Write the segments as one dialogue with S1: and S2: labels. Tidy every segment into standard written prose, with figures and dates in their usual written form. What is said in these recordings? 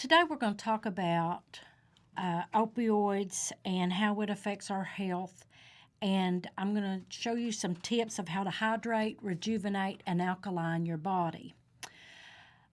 S1: Today we're going to talk about opioids and how it affects our health. And I'm going to show you some tips of how to hydrate, rejuvenate, and alkaline your body.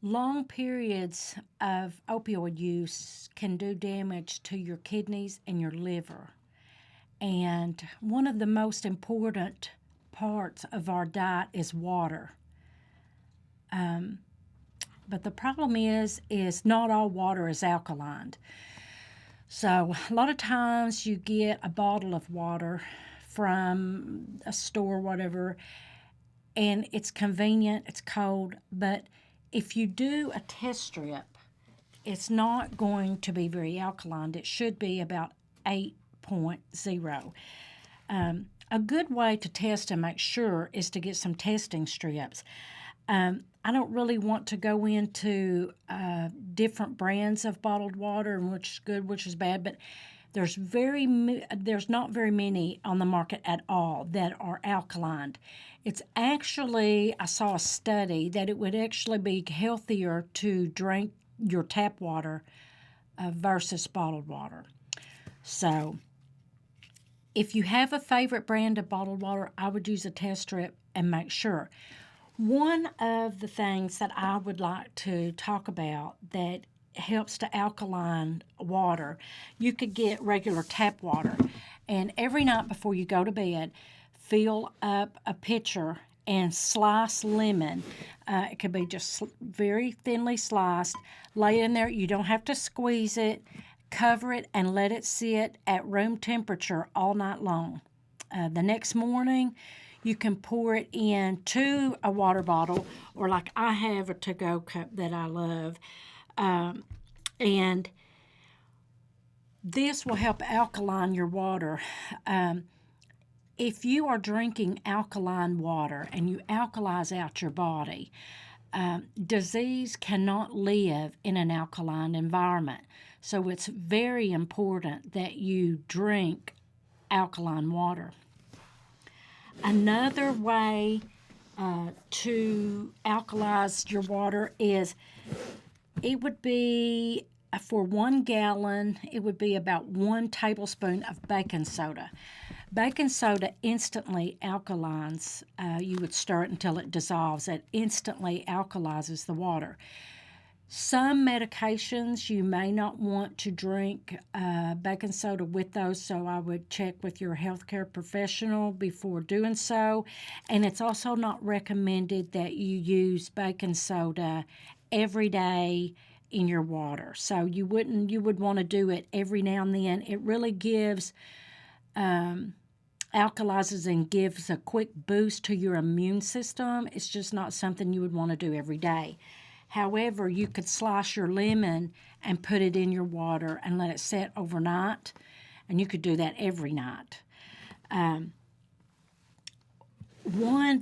S1: Long periods of opioid use can do damage to your kidneys and your liver. And one of the most important parts of our diet is water. But the problem is not all water is alkaline. So a lot of times you get a bottle of water from a store, whatever, and it's convenient, it's cold, but if you do a test strip, it's not going to be very alkaline. It should be about 8.0. A good way to test and make sure is to get some testing strips. I don't really want to go into different brands of bottled water and which is good, which is bad, but there's not very many on the market at all that are alkaline. It's actually, I saw a study that it would actually be healthier to drink your tap water versus bottled water. So if you have a favorite brand of bottled water, I would use a test strip and make sure. One of the things that I would like to talk about that helps to alkaline water, you could get regular tap water, and every night before you go to bed, fill up a pitcher and slice lemon. It could be just very thinly sliced. Lay it in there. You don't have to squeeze it. Cover it and let it sit at room temperature all night long. The next morning, you can pour it into a water bottle, or like I have a to-go cup that I love. And this will help alkaline your water. If you are drinking alkaline water and you alkalize out your body, disease cannot live in an alkaline environment. So it's very important that you drink alkaline water. Another way to alkalize your water is it would be, for 1 gallon, it would be about 1 tablespoon of baking soda. Baking soda instantly alkalines. You would stir it until it dissolves. It instantly alkalizes the water. Some medications you may not want to drink baking soda with those, so I would check with your healthcare professional before doing so. And it's also not recommended that you use baking soda every day in your water. So you would want to do it every now and then. It really gives alkalizes and gives a quick boost to your immune system. It's just not something you would want to do every day. However, you could slice your lemon and put it in your water and let it set overnight, and you could do that every night.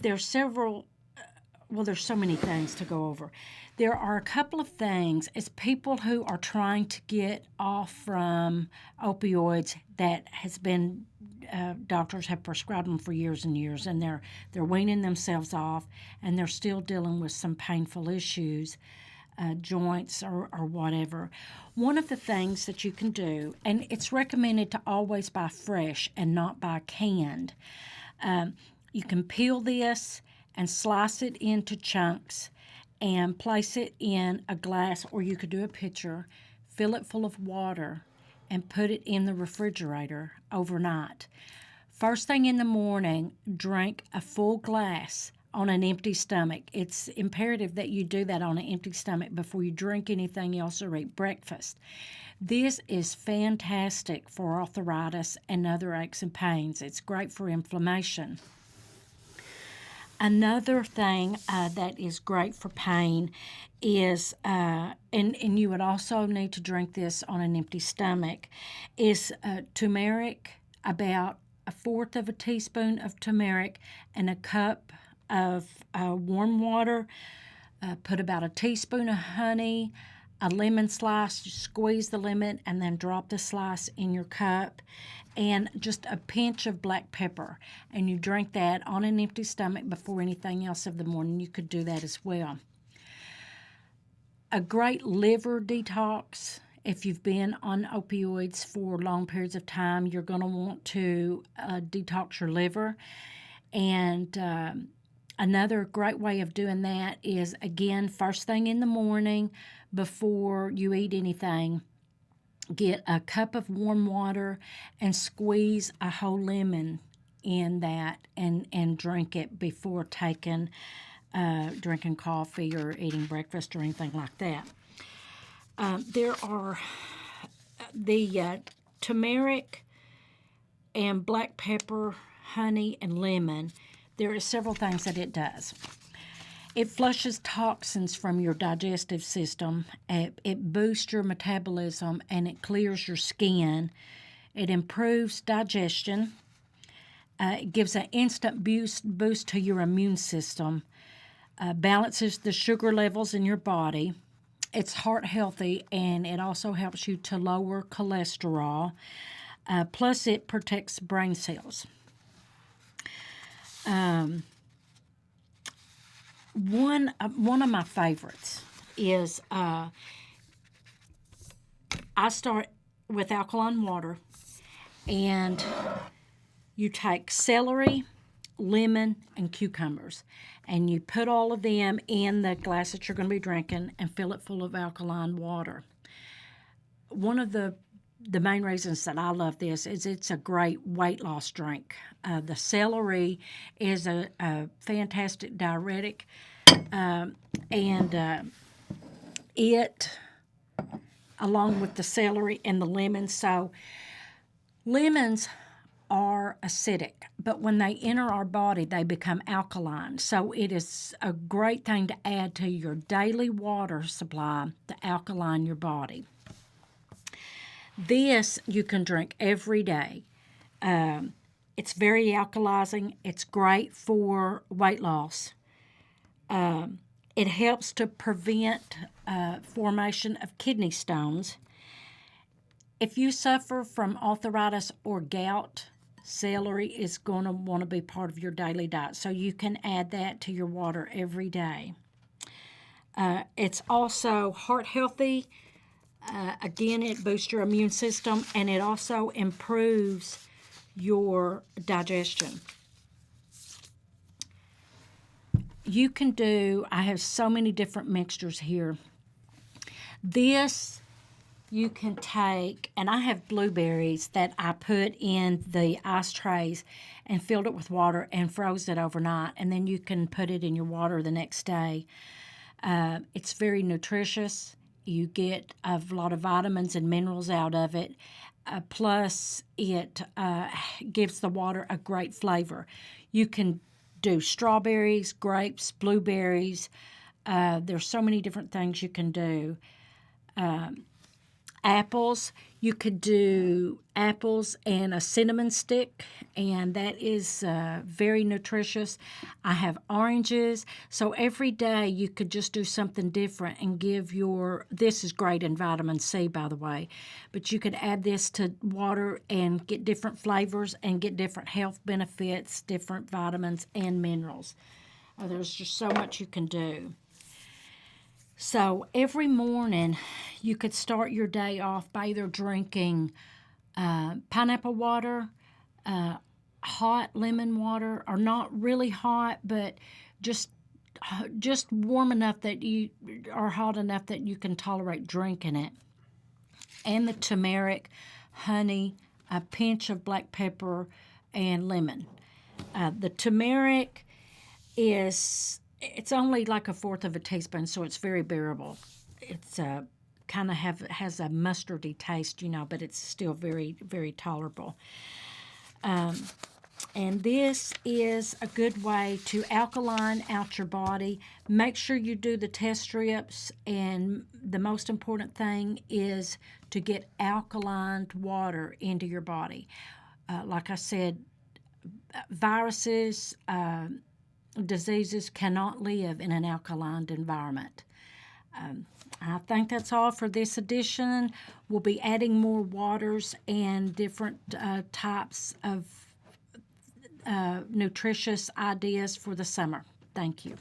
S1: There's so many things to go over. There are a couple of things as people who are trying to get off from opioids that has been doctors have prescribed them for years and years, and they're weaning themselves off, and they're still dealing with some painful issues, joints or whatever. One of the things that you can do, and it's recommended to always buy fresh and not buy canned. You can peel this and slice it into chunks and place it in a glass, or you could do a pitcher, fill it full of water, and put it in the refrigerator overnight. First thing in the morning, drink a full glass on an empty stomach. It's imperative that you do that on an empty stomach before you drink anything else or eat breakfast. This is fantastic for arthritis and other aches and pains. It's great for inflammation. Another thing that is great for pain is, and you would also need to drink this on an empty stomach, is turmeric, about 1/4 of a teaspoon of turmeric and a cup of warm water. Put about a teaspoon of honey, a lemon slice, you squeeze the lemon and then drop the slice in your cup, and just a pinch of black pepper. And you drink that on an empty stomach before anything else of the morning. You could do that as well. a great liver detox. If you've been on opioids for long periods of time, you're going to want to detox your liver. And another great way of doing that is, again, first thing in the morning before you eat anything, get a cup of warm water and squeeze a whole lemon in that and drink it before drinking coffee or eating breakfast or anything like that. There are the turmeric and black pepper, honey, and lemon. There are several things that it does. It flushes toxins from your digestive system. It boosts your metabolism, and it clears your skin. It improves digestion. It gives an instant boost to your immune system. Balances the sugar levels in your body. It's heart healthy, and it also helps you to lower cholesterol. Plus, it protects brain cells. One of my favorites is I start with alkaline water, and you take celery, lemon, and cucumbers, and you put all of them in the glass that you're going to be drinking and fill it full of alkaline water. One of the main reasons that I love this is it's a great weight loss drink. The celery is a fantastic diuretic, and it, along with the celery and the lemons, so lemons are acidic, but when they enter our body, they become alkaline. So it is a great thing to add to your daily water supply to alkaline your body. This you can drink every day. It's very alkalizing. It's great for weight loss. It helps to prevent formation of kidney stones. If you suffer from arthritis or gout, celery is going to want to be part of your daily diet, so you can add that to your water every day. It's also heart healthy. Again, it boosts your immune system, and it also improves your digestion. You can do, I have so many different mixtures here. This you can take, and I have blueberries that I put in the ice trays and filled it with water and froze it overnight, and then you can put it in your water the next day. It's very nutritious. You get a lot of vitamins and minerals out of it. Plus, it gives the water a great flavor. You can do strawberries, grapes, blueberries. There's so many different things you can do. Apples, you could do apples and a cinnamon stick, and that is very nutritious. I have oranges, so every day you could just do something different and give this is great in vitamin C, by the way, but you could add this to water and get different flavors and get different health benefits, different vitamins and minerals. There's just so much you can do. So every morning, you could start your day off by either drinking pineapple water, hot lemon water, or not really hot, but just warm enough that or hot enough that you can tolerate drinking it. And the turmeric, honey, a pinch of black pepper, and lemon. The turmeric it's only like a fourth of a teaspoon, so it's very bearable. It's kind of has a mustardy taste, but it's still very, very tolerable. And this is a good way to alkaline out your body. Make sure you do the test strips, and the most important thing is to get alkaline water into your body. Like I said, viruses, diseases cannot live in an alkaline environment. I think that's all for this edition. We'll be adding more waters and different types of nutritious ideas for the summer. Thank you.